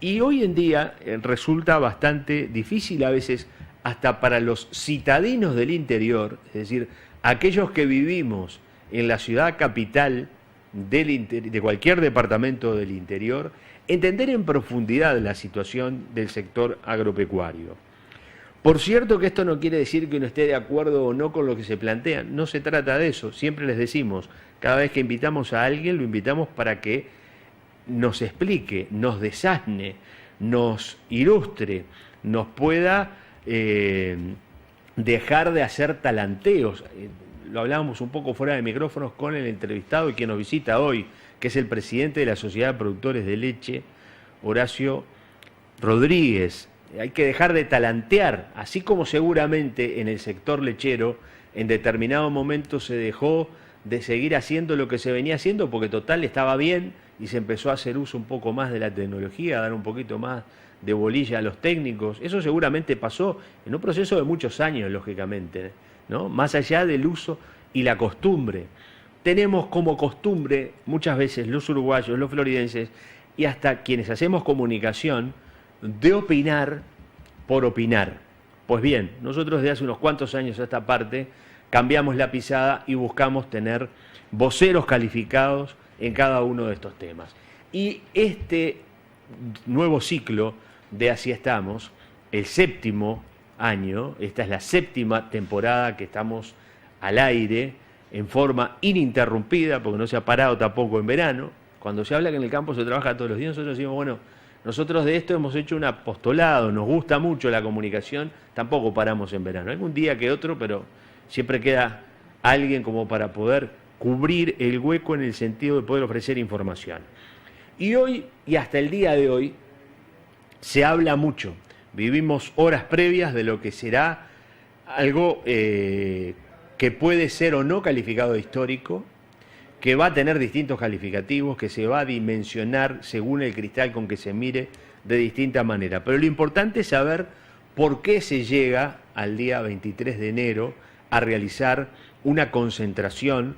Y hoy en día resulta bastante difícil a veces hasta para los citadinos del interior, es decir, aquellos que vivimos en la ciudad capital de cualquier departamento del interior, entender en profundidad la situación del sector agropecuario. Por cierto que esto no quiere decir que uno esté de acuerdo o no con lo que se plantea, no se trata de eso, siempre les decimos, cada vez que invitamos a alguien lo invitamos para que nos explique, nos desasne, nos ilustre, nos pueda dejar de hacer talanteos. Lo hablábamos un poco fuera de micrófonos con el entrevistado y quien nos visita hoy, que es el presidente de la Sociedad de Productores de Leche, Horacio Rodríguez. Hay que dejar de talantear, así como seguramente en el sector lechero en determinado momento se dejó de seguir haciendo lo que se venía haciendo porque total estaba bien y se empezó a hacer uso un poco más de la tecnología, a dar un poquito más de bolilla a los técnicos. Eso seguramente pasó en un proceso de muchos años, lógicamente, ¿no? Más allá del uso y la costumbre. Tenemos como costumbre muchas veces los uruguayos, los floridenses y hasta quienes hacemos comunicación de opinar por opinar. Pues bien, nosotros desde hace unos cuantos años a esta parte cambiamos la pisada y buscamos tener voceros calificados en cada uno de estos temas. Y este nuevo ciclo de Así Estamos, el 7º año, esta es la 7ª temporada que estamos al aire en forma ininterrumpida, porque no se ha parado tampoco en verano. Cuando se habla que en el campo se trabaja todos los días, nosotros decimos, bueno, nosotros de esto hemos hecho un apostolado, nos gusta mucho la comunicación, tampoco paramos en verano. Algún día que otro, pero siempre queda alguien como para poder cubrir el hueco en el sentido de poder ofrecer información. Y hoy, y hasta el día de hoy, se habla mucho. Vivimos horas previas de lo que será algo que puede ser o no calificado de histórico, que va a tener distintos calificativos, que se va a dimensionar según el cristal con que se mire de distinta manera. Pero lo importante es saber por qué se llega al día 23 de enero a realizar una concentración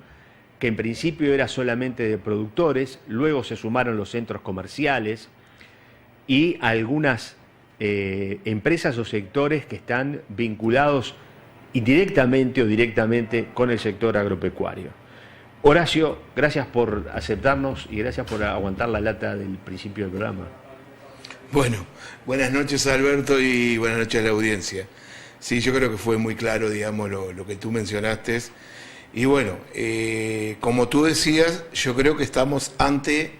que en principio era solamente de productores, luego se sumaron los centros comerciales y algunas empresas o sectores que están vinculados indirectamente o directamente con el sector agropecuario. Horacio, gracias por aceptarnos y gracias por aguantar la lata del principio del programa. Bueno, buenas noches Alberto y buenas noches a la audiencia. Sí, yo creo que fue muy claro, digamos, lo que tú mencionaste. Y bueno, como tú decías, yo creo que estamos ante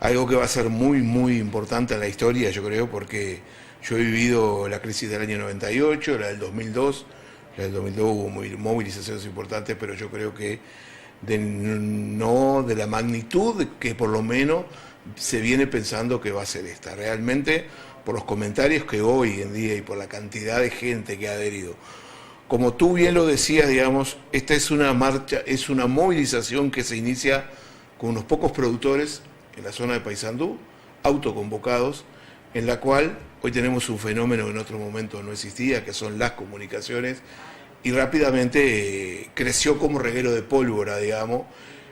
algo que va a ser muy, muy importante en la historia, yo creo, porque yo he vivido la crisis del año 98, la del 2002. La del 2002 hubo movilizaciones importantes, pero yo creo que no de la magnitud que por lo menos se viene pensando que va a ser esta. Realmente, por los comentarios que hoy en día y por la cantidad de gente que ha adherido, como tú bien lo decías, digamos, esta es una marcha, es una movilización que se inicia con unos pocos productores en la zona de Paysandú, autoconvocados, en la cual hoy tenemos un fenómeno que en otro momento no existía, que son las comunicaciones, y rápidamente creció como reguero de pólvora, digamos,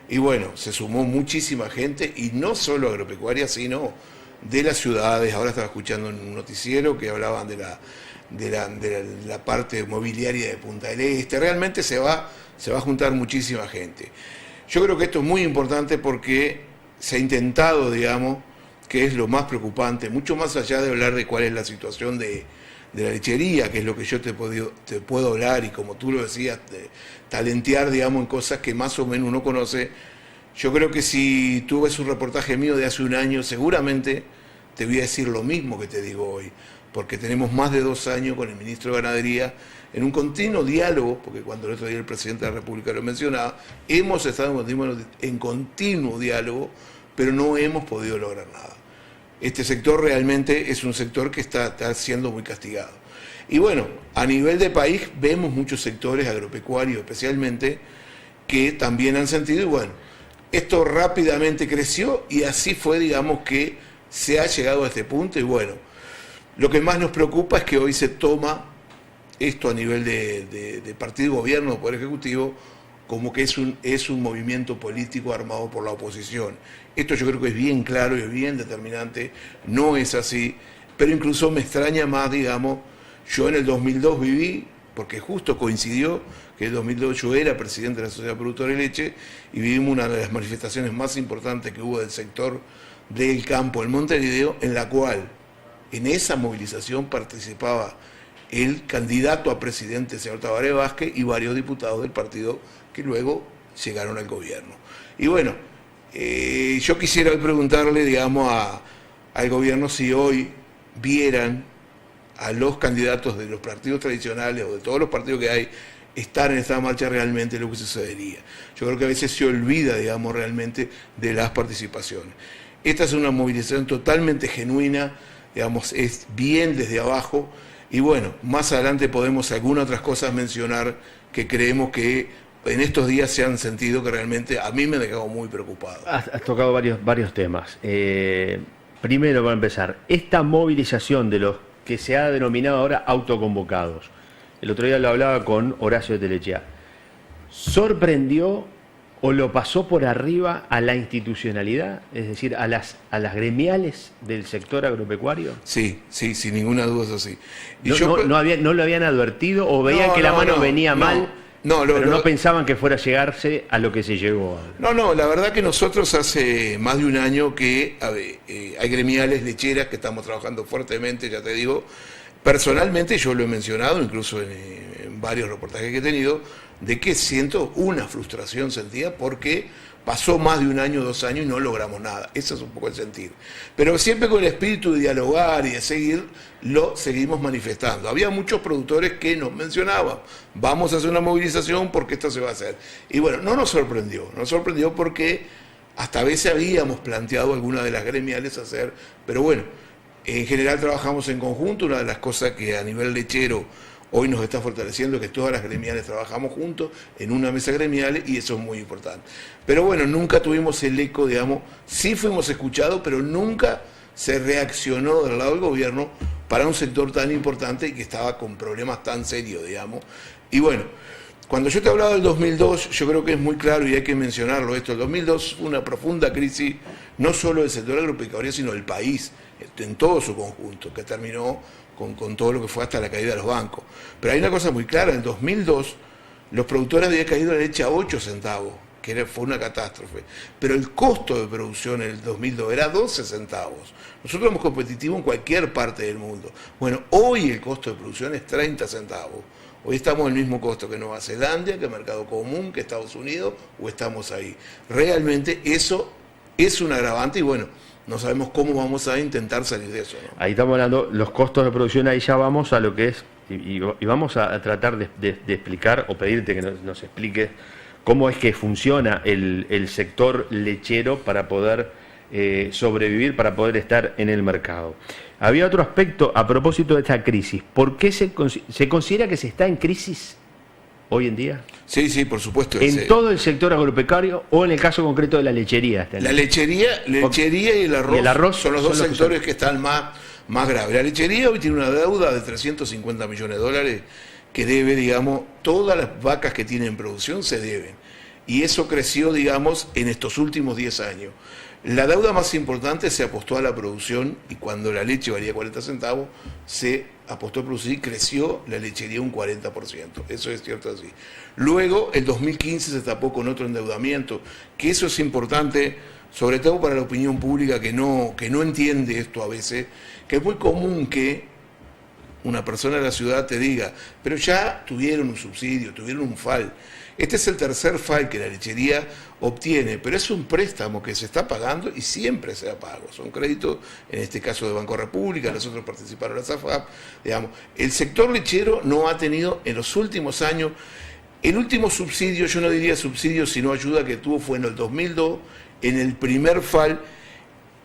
y bueno, se sumó muchísima gente, y no solo agropecuaria, sino de las ciudades. Ahora estaba escuchando en un noticiero que hablaban de la parte mobiliaria de Punta del Este. Realmente se va a juntar muchísima gente. Yo creo que esto es muy importante porque se ha intentado, digamos, que es lo más preocupante, mucho más allá de hablar de cuál es la situación de la lechería, que es lo que yo te puedo hablar, y como tú lo decías, de talentear, digamos, en cosas que más o menos uno conoce. Yo creo que si tú ves un reportaje mío de hace un año, seguramente te voy a decir lo mismo que te digo hoy, porque tenemos más de 2 años con el ministro de Ganadería en un continuo diálogo, porque cuando el otro día el presidente de la República lo mencionaba, hemos estado en continuo diálogo, pero no hemos podido lograr nada. Este sector realmente es un sector que está siendo muy castigado. Y bueno, a nivel de país vemos muchos sectores agropecuarios especialmente que también han sentido, y bueno, esto rápidamente creció y así fue, digamos, que se ha llegado a este punto. Y bueno, lo que más nos preocupa es que hoy se toma esto a nivel de partido, gobierno, poder ejecutivo, como que es un movimiento político armado por la oposición. Esto yo creo que es bien claro y es bien determinante, no es así, pero incluso me extraña más, digamos, yo en el 2002 viví, porque justo coincidió que en el 2002 yo era presidente de la Sociedad Productora de Leche y vivimos una de las manifestaciones más importantes que hubo del sector del campo en Montevideo, en la cual en esa movilización participaba el candidato a presidente, el señor Tabaré Vázquez, y varios diputados del partido que luego llegaron al gobierno. Y bueno, yo quisiera preguntarle, digamos, al gobierno si hoy vieran a los candidatos de los partidos tradicionales o de todos los partidos que hay estar en esta marcha realmente lo que sucedería. Yo creo que a veces se olvida, digamos, realmente de las participaciones. Esta es una movilización totalmente genuina, digamos, es bien desde abajo, y bueno, más adelante podemos algunas otras cosas mencionar que creemos que en estos días se han sentido que realmente a mí me ha dejado muy preocupado. Has tocado varios temas. Primero, para empezar, esta movilización de los que se ha denominado ahora autoconvocados, el otro día lo hablaba con Horacio Telechea, ¿sorprendió o lo pasó por arriba a la institucionalidad, es decir, a las gremiales del sector agropecuario? Sí, sin ninguna duda es así. Y ¿No lo habían advertido o veían que la mano venía mal? Pero no pensaban que fuera a llegarse a lo que se llegó. No, la verdad que nosotros hace más de un año que hay gremiales lecheras que estamos trabajando fuertemente, ya te digo. Personalmente yo lo he mencionado, incluso en varios reportajes que he tenido, de que siento una frustración sentida porque pasó más de un año, 2 años y no logramos nada. Ese es un poco el sentir. Pero siempre con el espíritu de dialogar y de seguir, lo seguimos manifestando. Había muchos productores que nos mencionaban, vamos a hacer una movilización porque esto se va a hacer. Y bueno, no nos sorprendió porque hasta a veces habíamos planteado algunas de las gremiales hacer, pero bueno, en general trabajamos en conjunto. Una de las cosas que a nivel lechero hoy nos está fortaleciendo es que todas las gremiales trabajamos juntos en una mesa gremial y eso es muy importante. Pero bueno, nunca tuvimos el eco, digamos, sí fuimos escuchados, pero nunca se reaccionó del lado del gobierno para un sector tan importante y que estaba con problemas tan serios, digamos. Y bueno, cuando yo te hablaba del 2002, yo creo que es muy claro y hay que mencionarlo esto. El 2002 fue una profunda crisis, no solo del sector agropecuario, sino del país, en todo su conjunto, que terminó con todo lo que fue hasta la caída de los bancos. Pero hay una cosa muy clara, en el 2002 los productores habían caído la leche a 8 centavos, que fue una catástrofe. Pero el costo de producción en el 2002 era 12 centavos. Nosotros somos competitivos en cualquier parte del mundo. Bueno, hoy el costo de producción es 30 centavos. Hoy estamos en el mismo costo que Nueva Zelanda, que Mercado Común, que Estados Unidos, o estamos ahí. Realmente eso es un agravante y bueno, no sabemos cómo vamos a intentar salir de eso, ¿no? Ahí estamos hablando, los costos de producción, ahí ya vamos a lo que es, y vamos a tratar de explicar, o pedirte que nos expliques cómo es que funciona el sector lechero para poder sobrevivir, para poder estar en el mercado. Había otro aspecto a propósito de esta crisis. ¿Por qué se considera que se está en crisis hoy en día? Sí, por supuesto. ¿En todo el sector agropecuario o en el caso concreto de la lechería? La lechería y el arroz son los dos sectores que están más graves. La lechería hoy tiene una deuda de 350 millones de dólares que debe, digamos, todas las vacas que tienen producción se deben. Y eso creció, digamos, en estos últimos 10 años. La deuda más importante se apostó a la producción y cuando la leche valía 40 centavos, se apostó a producir y creció la lechería un 40%. Eso es cierto así. Luego, el 2015 se tapó con otro endeudamiento, que eso es importante, sobre todo para la opinión pública que no entiende esto a veces, que es muy común que una persona de la ciudad te diga, pero ya tuvieron un subsidio, tuvieron un FAL. Este es el tercer FAL que la lechería obtiene, pero es un préstamo que se está pagando y siempre se ha pago. Son créditos, en este caso de Banco República, nosotros participaron en la SAFAP. Digamos, el sector lechero no ha tenido en los últimos años, el último subsidio, yo no diría subsidio, sino ayuda que tuvo fue en el 2002, en el primer FAL,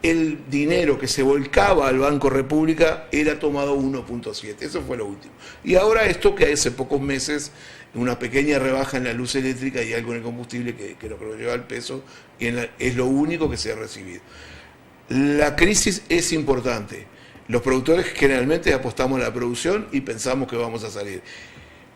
el dinero que se volcaba al Banco República era tomado 1.7, eso fue lo último. Y ahora esto que hace pocos meses, una pequeña rebaja en la luz eléctrica y algo en el combustible que lo lleva al peso, y es lo único que se ha recibido. La crisis es importante. Los productores generalmente apostamos a la producción y pensamos que vamos a salir.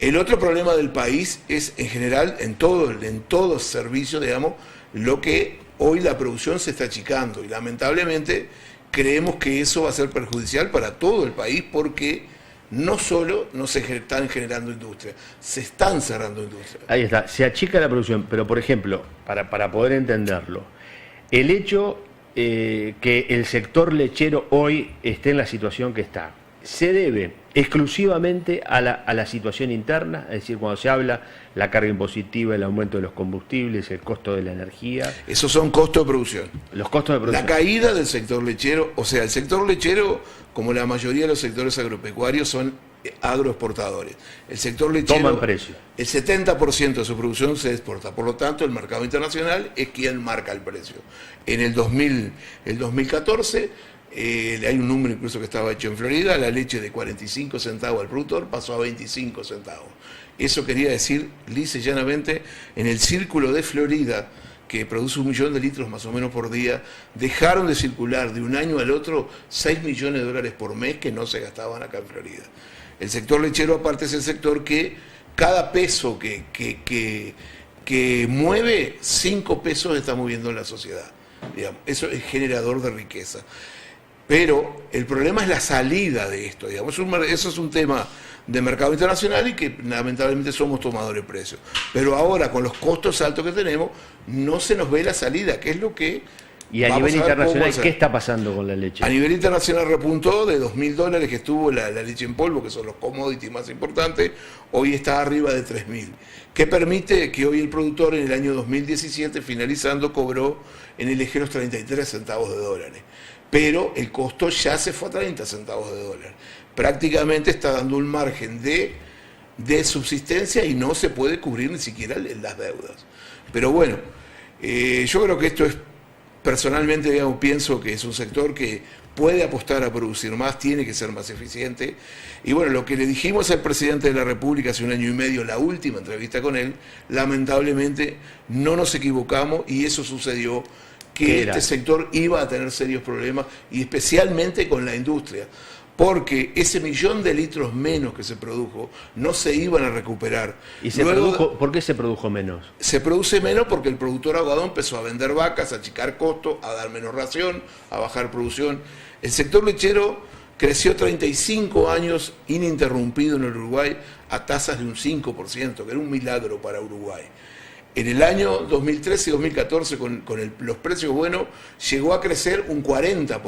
El otro problema del país es, en general, en todo servicio, digamos, lo que hoy la producción se está achicando. Y lamentablemente creemos que eso va a ser perjudicial para todo el país porque no solo no se están generando industria, se están cerrando industrias. Ahí está, se achica la producción, pero por ejemplo, para poder entenderlo, el hecho que el sector lechero hoy esté en la situación que está, ¿se debe exclusivamente a la situación interna? Es decir, cuando se habla la carga impositiva, el aumento de los combustibles, el costo de la energía. Esos son costos de producción. Los costos de producción. La caída del sector lechero, o sea, el sector lechero, como la mayoría de los sectores agropecuarios, son agroexportadores. El sector lechero, toman precio. El 70% de su producción se exporta, por lo tanto el mercado internacional es quien marca el precio. En el 2014, hay un número incluso que estaba hecho en Florida, la leche de 45 centavos al productor pasó a 25 centavos. Eso quería decir, lisa y llanamente, en el círculo de Florida, que produce 1 millón de litros más o menos por día, dejaron de circular de un año al otro 6 millones de dólares por mes que no se gastaban acá en Florida. El sector lechero, aparte, es el sector que cada peso que mueve, 5 pesos está moviendo en la sociedad. Digamos, eso es generador de riqueza. Pero el problema es la salida de esto, digamos. Eso es un tema de mercado internacional y que lamentablemente somos tomadores de precios. Pero ahora, con los costos altos que tenemos, no se nos ve la salida, que es lo que... Y a nivel internacional, ¿qué está pasando con la leche? A nivel internacional repuntó de $2.000 que estuvo la leche en polvo, que son los commodities más importantes, hoy está arriba de 3.000. Que permite que hoy el productor en el año 2017, finalizando, cobró en el eje los 33 centavos de dólares. Pero el costo ya se fue a 30 centavos de dólar. Prácticamente está dando un margen de subsistencia y no se puede cubrir ni siquiera las deudas. Pero bueno, yo creo que esto es, personalmente, digamos, pienso que es un sector que puede apostar a producir más, tiene que ser más eficiente. Y bueno, lo que le dijimos al presidente de la República hace 1 año y medio, la última entrevista con él, lamentablemente no nos equivocamos y eso sucedió, que este sector iba a tener serios problemas, y especialmente con la industria, porque ese 1 millón de litros menos que se produjo no se iban a recuperar. ¿Y por qué se produjo menos? Se produce menos porque el productor aguado empezó a vender vacas, a achicar costos, a dar menos ración, a bajar producción. El sector lechero creció 35 años ininterrumpido en el Uruguay a tasas de un 5%, que era un milagro para Uruguay. En el año 2013 y 2014, con los precios buenos, llegó a crecer un 40%.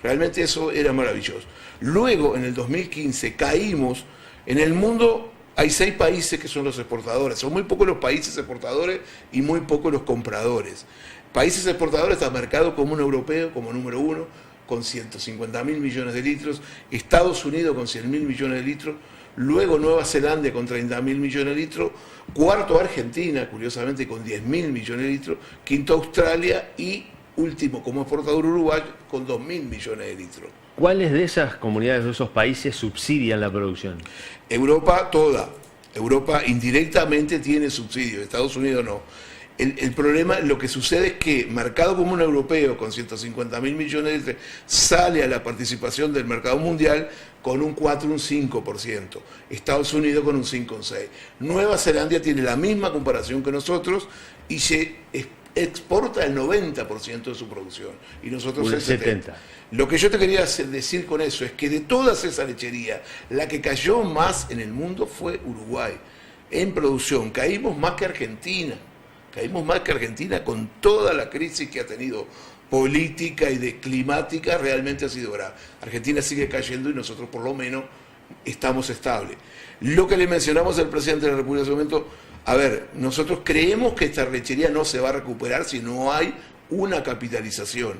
Realmente eso era maravilloso. Luego, en el 2015, caímos. En el mundo hay 6 países que son los exportadores. Son muy pocos los países exportadores y muy pocos los compradores. Países exportadores está mercado común europeo como número 1, con 150.000 millones de litros. Estados Unidos con 100.000 millones de litros. Luego Nueva Zelanda con 30.000 millones de litros, cuarto Argentina, curiosamente, con 10.000 millones de litros, quinto Australia y último como exportador Uruguay con 2.000 millones de litros. ¿Cuáles de esas comunidades, de esos países, subsidian la producción? Europa toda. Europa indirectamente tiene subsidios, Estados Unidos no. El problema, lo que sucede es que mercado común europeo con 150.000 millones de litros sale a la participación del mercado mundial con un 4, un 5%. Estados Unidos con un 5, un 6. Nueva Zelanda tiene la misma comparación que nosotros y se exporta el 90% de su producción y nosotros el 70%. Lo que yo te quería decir con eso es que de todas esas lecherías, la que cayó más en el mundo fue Uruguay. En producción caímos más que Argentina. Caímos más que Argentina con toda la crisis que ha tenido política y de climática, realmente ha sido grave. Argentina sigue cayendo y nosotros por lo menos estamos estables. Lo que le mencionamos al presidente de la República en ese momento, a ver, nosotros creemos que esta lechería no se va a recuperar si no hay una capitalización.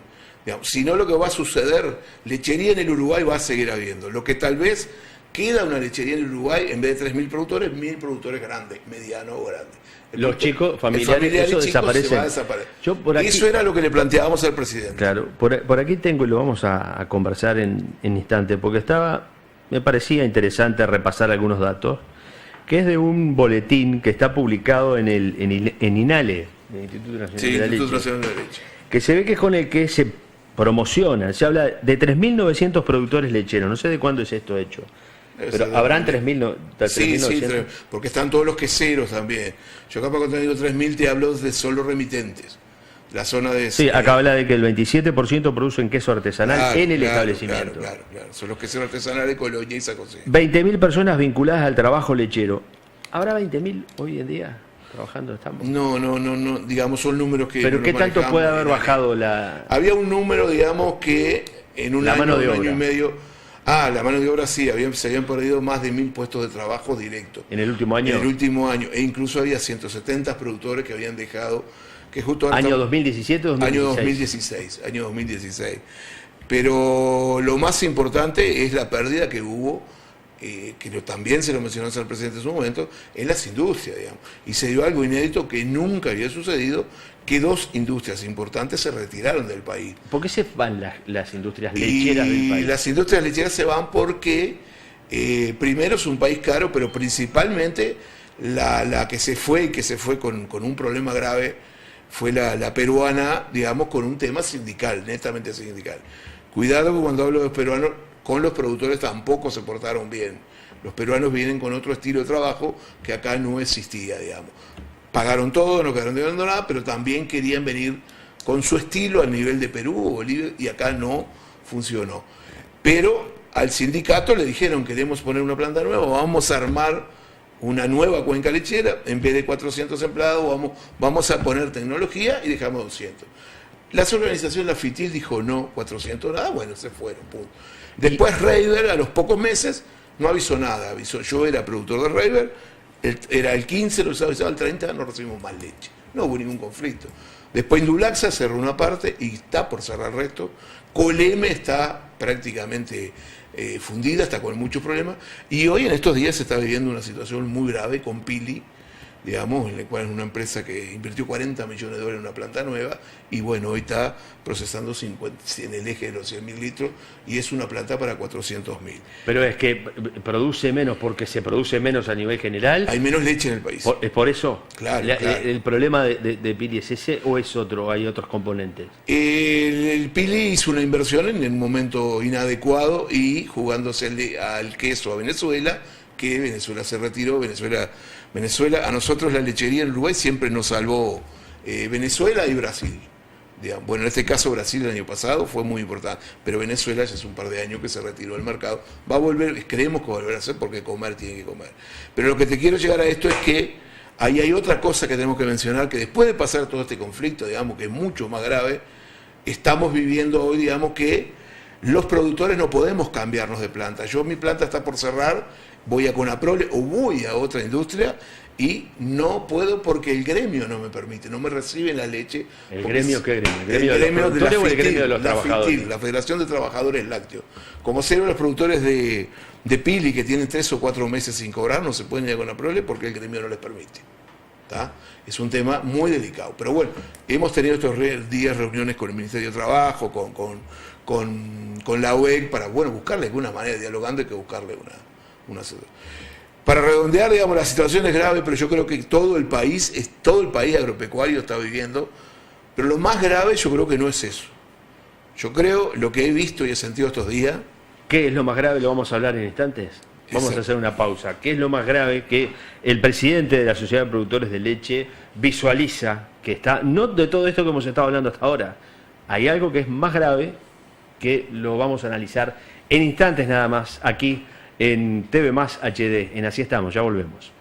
Digamos, si no, lo que va a suceder, lechería en el Uruguay va a seguir habiendo. Lo que tal vez queda una lechería en el Uruguay, en vez de 3.000 productores, 1.000 productores grandes, medianos o grandes. Los chicos, familiares, eso desaparece. Eso era lo que le planteábamos al presidente. Claro, por aquí tengo, y lo vamos a conversar en instante, porque me parecía interesante repasar algunos datos, que es de un boletín que está publicado en INALE, el Instituto Nacional de la Leche, que se ve que es con el que se promociona, se habla de 3.900 productores lecheros, no sé de cuándo es esto hecho, Pero habrán 3.000. Sí, porque están todos los queseros también. Yo capaz cuando digo 3.000 te hablo de solo remitentes. La zona de... Sí, acá habla de que el 27% producen queso artesanal en el establecimiento. Claro. Son los queseros artesanales, Colonia y San José. 20.000 personas vinculadas al trabajo lechero. ¿Habrá 20.000 hoy en día trabajando? Estamos. No, digamos, son números que... ¿Pero qué tanto puede haber bajado la...? Había un número, digamos, que en un año y medio... la mano de obra sí, se habían perdido más de 1.000 puestos de trabajo directos. ¿En el último año? En el último año, e incluso había 170 productores que habían dejado... que justo ¿Año 2017 o 2016? Año 2016. Pero lo más importante es la pérdida que hubo, también se lo mencionó al presidente en su momento, en las industrias, digamos. Y se dio algo inédito que nunca había sucedido, que 2 industrias importantes se retiraron del país. ¿Por qué se van las industrias lecheras del país? Las industrias lecheras se van porque, primero, es un país caro, pero principalmente la que se fue con un problema grave fue la peruana, digamos, con un tema sindical, netamente sindical. Cuidado que cuando hablo de los peruanos, con los productores tampoco se portaron bien. Los peruanos vienen con otro estilo de trabajo que acá no existía, digamos. Pagaron todo, no quedaron debiendo nada, pero también querían venir con su estilo al nivel de Perú o Bolivia, y acá no funcionó. Pero al sindicato le dijeron, queremos poner una planta nueva, vamos a armar una nueva cuenca lechera, en vez de 400 empleados vamos a poner tecnología y dejamos 200. Las organizaciones, la FITIL dijo no, 400 nada, bueno, se fueron, punto. Después Reiber, a los pocos meses, no avisó nada, yo era productor de Reiber, era el 15, lo avisaba el 30, no recibimos más leche, no hubo ningún conflicto. Después Indulaxa cerró una parte y está por cerrar el resto. Coleme está prácticamente fundida, está con muchos problemas, y hoy en estos días se está viviendo una situación muy grave con Pili, digamos, en la cual es una empresa que invirtió $40 millones en una planta nueva, y bueno, hoy está procesando en el eje de los 100.000 litros, y es una planta para 400.000. Pero es que produce menos porque se produce menos a nivel general. Hay menos leche en el país. ¿Es por eso? Claro. ¿El problema de Pili es ese o es otro? ¿Hay otros componentes? El Pili hizo una inversión en un momento inadecuado y jugándose al queso a Venezuela, que Venezuela se retiró. Venezuela, a nosotros la lechería en Uruguay siempre nos salvó Venezuela y Brasil. Digamos. Bueno, en este caso Brasil el año pasado fue muy importante, pero Venezuela ya hace un par de años que se retiró del mercado. Va a volver, creemos que va a volver a hacer porque comer tiene que comer. Pero lo que te quiero llegar a esto es que ahí hay otra cosa que tenemos que mencionar, que después de pasar todo este conflicto, digamos que es mucho más grave, estamos viviendo hoy, digamos que los productores no podemos cambiarnos de planta. Mi planta está por cerrar, voy a Conaprole o voy a otra industria y no puedo porque el gremio no me permite, no me reciben la leche. ¿El gremio qué gremio? ¿El gremio de los productores o el gremio de los trabajadores? La Federación de Trabajadores Lácteos. Como se ven los productores de Pili que tienen 3 o 4 meses sin cobrar, no se pueden ir a Conaprole porque el gremio no les permite. ¿Tá? Es un tema muy delicado. Pero bueno, hemos tenido estos días reuniones con el Ministerio de Trabajo, con la UEC, para buscarle alguna manera, dialogando, hay que buscarle una para redondear, digamos, la situación es grave, pero yo creo que todo el país agropecuario está viviendo, pero lo más grave yo creo que no es eso. Yo creo, lo que he visto y he sentido estos días... ¿Qué es lo más grave? Lo vamos a hablar en instantes. Vamos a hacer una pausa. ¿Qué es lo más grave que el presidente de la Sociedad de Productores de Leche visualiza que está, no de todo esto que hemos estado hablando hasta ahora, hay algo que es más grave que lo vamos a analizar en instantes nada más aquí en TV Más HD, en Así Estamos, ya volvemos.